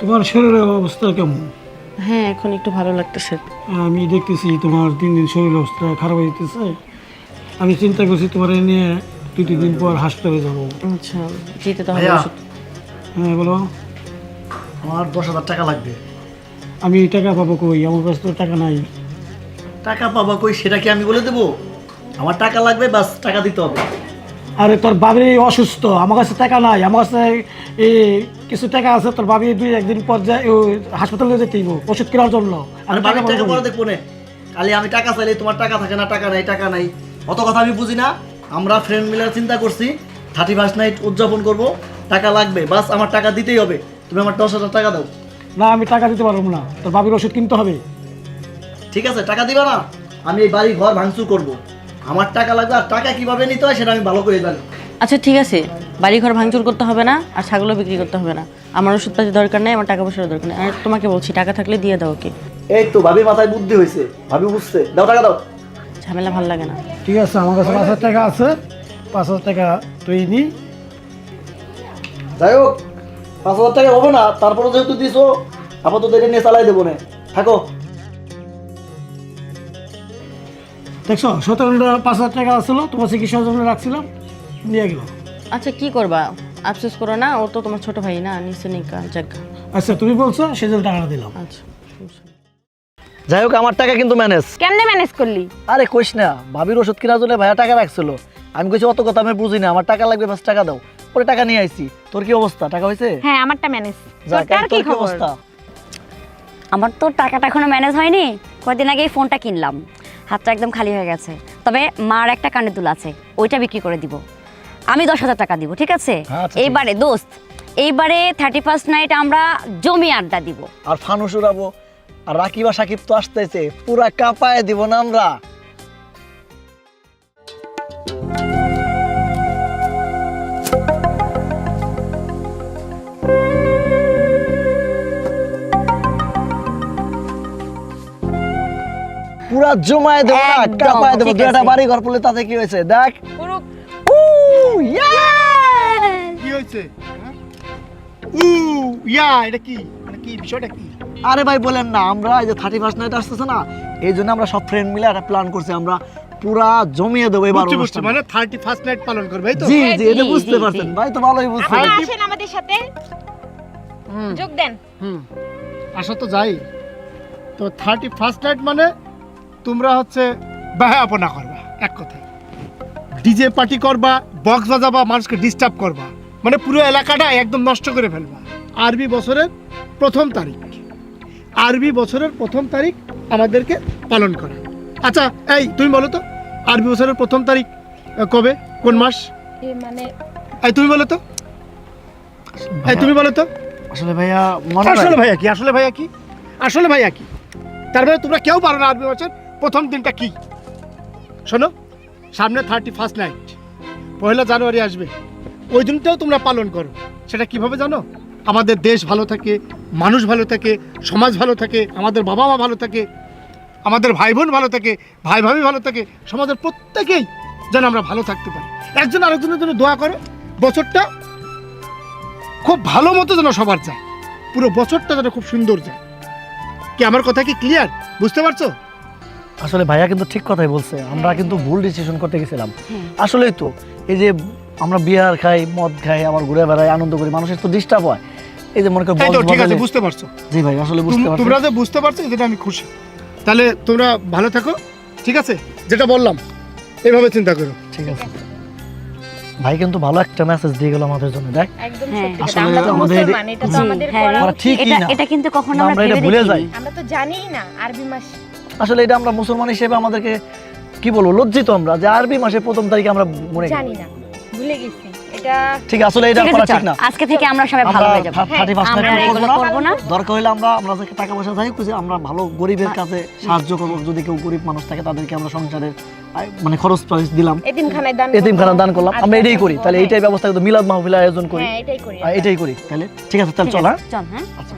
তোমার শরীরের অবস্থা কেমন? হ্যাঁ এখন একটু ভালো লাগতেছে। আমি দেখতেছি তোমার দিন দিন শরীরের অবস্থা খারাপ হয়ে যেতেছে। আমি চিন্তা করছি তোমার নিয়ে 2-3 দিন পর হাসপাতালে যাবো। আচ্ছা যেতে তো হবে ভাইয়া। ওষুধ। হ্যাঁ বলো। আমার 10,000 টাকা লাগবে। আমি টাকা পাবো কই? আমার কাছে তো টাকা নাই। টাকা পাবা কই সেটা কি আমি বলে দেবো? আমার টাকা লাগবে, বাস টাকা দিতে হবে। আরে তোর বাবি অসুস্থ, আমার কাছে টাকা নাই। আমার কাছে এই কিছু টাকা আছে, তোর বাবি 2-1 দিন পর যায় হাসপাতালে যেতে হইব ওষুধ কেনার জন্য। আর আমি বাবার পাবো টাকা কই? পরে দেখবো না। খালি আমি টাকা চাইলে তোমার টাকা থাকে না, টাকা নাই টাকা নাই, অত কথা আমি বুঝি না। আমরা ফ্রেন্ড মিলে চিন্তা করছি 31st নাইট উদযাপন করব, টাকা লাগবে, বাস আমার টাকা দিতেই হবে। তুমি আমার 10,000 টাকা দাও। না আমি টাকা দিতে পারবো না, তোর বাবির ওষুধ কিনতে হবে। ঠিক আছে, টাকা দিবা না? আমি এই বাড়ি ঘর ভাঙচুর করব। আমার টাকা লাগবে, আর টাকা কিভাবে নিতে হয় সেটা আমি ভালো করে জানি। আচ্ছা ঠিক আছে, বাড়ি ঘর ভাঙচুর করতে হবে না আর ছাগলও বিক্রি করতে হবে না। আমার ওষুধপাতি দরকার নেই, আমার টাকা পয়সার দরকার নেই। আর তোমাকে বলছি টাকা থাকলে দিয়ে দাও ওকে। এই তো ভাবির মাথায় বুদ্ধি হয়েছে, ভাবি বুঝছে, দাও টাকা দাও। ঝামেলা ভালো লাগে না। ঠিক আছে, আমার কাছে 5,000 টাকা আছে। 5,000 টাকা তুই নি। যাই হোক 5,000 টাকা হবে না, তারপরে যেহেতু দিছো আপাতত এটা নিয়ে চালাই দেবো না, থাকো। দেখছো 17টা 5,000 টাকা আসলো, তোমার চিকিৎসার জন্য রাখছিলাম, নিয়ে গেল। আচ্ছা কি করবা, আফসোস করো না, ও তো তোমার ছোট ভাই না, নিচে নিকা জায়গা। আচ্ছা তুমি বলছো সেজন্য টাকাটা দিলাম। আচ্ছা সমস্যা নেই। যাই হোক আমার টাকা কিন্তু ম্যানেজ। কেমনে ম্যানেজ করলি? আরে কইস না, ভাবির ওষুধ কেনার জন্য ভাইয়া টাকা রাখছিল। আমি কইছি অত কথা আমি বুঝি না, আমার টাকা লাগবে, বাস টাকা দাও। পরে টাকা নিয়ে আইছি। তোর কি অবস্থা, টাকা হয়েছে? হ্যাঁ আমারটা ম্যানেজ। যাক, তোর কি তোর খবর? আমার তো টাকাটা এখনো ম্যানেজ হয়নি। কয়েকদিন আগে এই ফোনটা কিনলাম, হাতটা একদম খালি হয়ে গেছে। তবে মার একটা কানের দুল আছে, ওইটা বিক্রি করে দিব। আমি 10,000 টাকা দিব, ঠিক আছে? আচ্ছা, ঠিক এইবারে দোস্ত, এইবারে 31st নাইট আমরা জমি আড্ডা দিব। আর ফানুস উড়াবো। আর রাকিব আর সাকিব তো আসতেছে, পুরা কাঁপায় দিব না আমরা। পুরা জমায় দেবো না, একদম, কাঁপায় দেবো। ঠিক দুটা আছে। বাড়ি ঘর পড়লে তাতে কি হয়েছে দেখ। পুরো কি হয়েছে? এটা কি মানে কি বিষয়টা কি? আরে ভাই বলেন না, আমরা এই যে 31st নাইট আসতেছে না, এই জন্য আমরা সব ফ্রেন্ড মিলে একটা প্ল্যান করছি, আমরা পুরা জমিয়ে দেবো এবার বুঝছি, অনুষ্ঠান। মানে 31st নাইট পালন করবে এই তো? জি হ্যাঁ, জি, এটা জি, বুঝতে জি, পারছেন জি। ভাই, তো ভালোই বুঝছেন। আপনারা আসেন আমাদের সাথে, যোগ দেন। আসা তো যাই। তো 31st নাইট মানে তোমরা হচ্ছে বেহায়াপনা করবা, এক কথায় ডিজে পার্টি করবা, বক্স বাজাবা, মানুষকে ডিস্টার্ব করবা, মানে পুরো এলাকাটা একদম নষ্ট করে ফেলবা। আরবি বছরের প্রথম তারিখ, আরবি বছরের প্রথম তারিখ আমাদেরকে পালন করা। আচ্ছা এই তুমি বলো তো, আরবি বছরের প্রথম তারিখ কবে, কোন মাস? মানে এই তুমি বলো তো, এই তুমি বলো তো। আসলে ভাইয়া মনে আসলে হয় ভাইয়া কি, আসলে ভাইয়া কি, আসলে ভাইয়া কি? তার মানে তোমরা কেউ পারো না আরবি বছর প্রথম দিনটা কি? শোনো, সামনে 31st নাইট, 1 জানুয়ারি আসবে, ওই দিনটাও তোমরা পালন করো। সেটা কিভাবে জানো? আমাদের দেশ ভালো থাকে, মানুষ ভালো থাকে, সমাজ ভালো থাকে, আমাদের বাবা মা ভালো থাকে, আমাদের ভাই বোন ভালো থাকে, ভাই ভাবি ভালো থাকে, সমাজের প্রত্যেকেই যেন আমরা ভালো থাকতে পারি। একজন আরেকজনের জন্য দোয়া করো, বছরটা খুব ভালো মতো যেন সবার যায়, পুরো বছরটা যেন খুব সুন্দর যায়। কি আমার কথা কি ক্লিয়ার, বুঝতে পারছো? আসলে ভাইয়া কিন্তু ঠিক কথাই বলছে, আমরা কিন্তু ভুল ডিসিশন করতে গেছিলাম। আসলেই তো এই যে আমরা বিয়ার খাই, মদ খাই, আবার ঘুরে বেড়াই, আনন্দ করি, মানুষের তো ডিস্টার্ব হয়। এই যে মনে করো তাই তো, ঠিক আছে, বক্স বুঝতে পারছো। জি ভাই আসলে বুঝতে পারছি। তোমরা যে বুঝতে পারছো যেটা আমি খুশি। তাহলে তোমরা ভালো থাকো, ঠিক আছে? যেটা বললাম এইভাবে চিন্তা করো। ঠিক আছে ভাই, কিন্তু ভালো একটা মেসেজ দিয়ে গেল আমাদের জন্য। দেখ একদম হ্যাঁ। সত্যি কথা, আসলে আমরা তো আমাদের মুসলমান, এটা তো জি, আমাদের হ্যাঁ, করা আমরা উচিত। ঠিকই এটা না, এটা কিন্তু কখনো আমরা আমরা এটা ভেবে ভুলে দেখিনি। যাই। আমরা তো জানিই না আরবি মাস। আসলে এটা আমরা মুসলমান হিসেবে আমাদেরকে কি বলবো, লজ্জিত আমরা যে আরবি মাসের প্রথম তারিখে আমরা মনে করি। জানি না, ভুলে গেছি এটা। ঠিক আসলে এটা ঠিক আছে, করা ঠিক চল, না। আজকে থেকে আমরা সবাই ভালো হয়ে যাবো। 31st আমরা নাইট এগুলো করবো না। করবো না। দরকার হলে আমরা যে টাকা পয়সা যাই খুঁজে আমরা ভালো গরিবের কাছে সাহায্য করবো। যদি কেউ গরিব মানুষ থাকে তাদেরকে আমরা সংসারের মানে খরচ টরচ দিলাম, এতিমখানায় দান এতিমখানা দান করলাম, আমরা এটাই করি। তাহলে হ্যাঁ, এইটাই ব্যবস্থা, কিন্তু মিলাদ মাহফিল আয়োজন করি, হ্যাঁ এটাই করি। এটাই করি। তাহলে ঠিক আছে, তাহলে ঠিক চল। আছে, হ্যাঁ চল, হ্যাঁ আচ্ছা।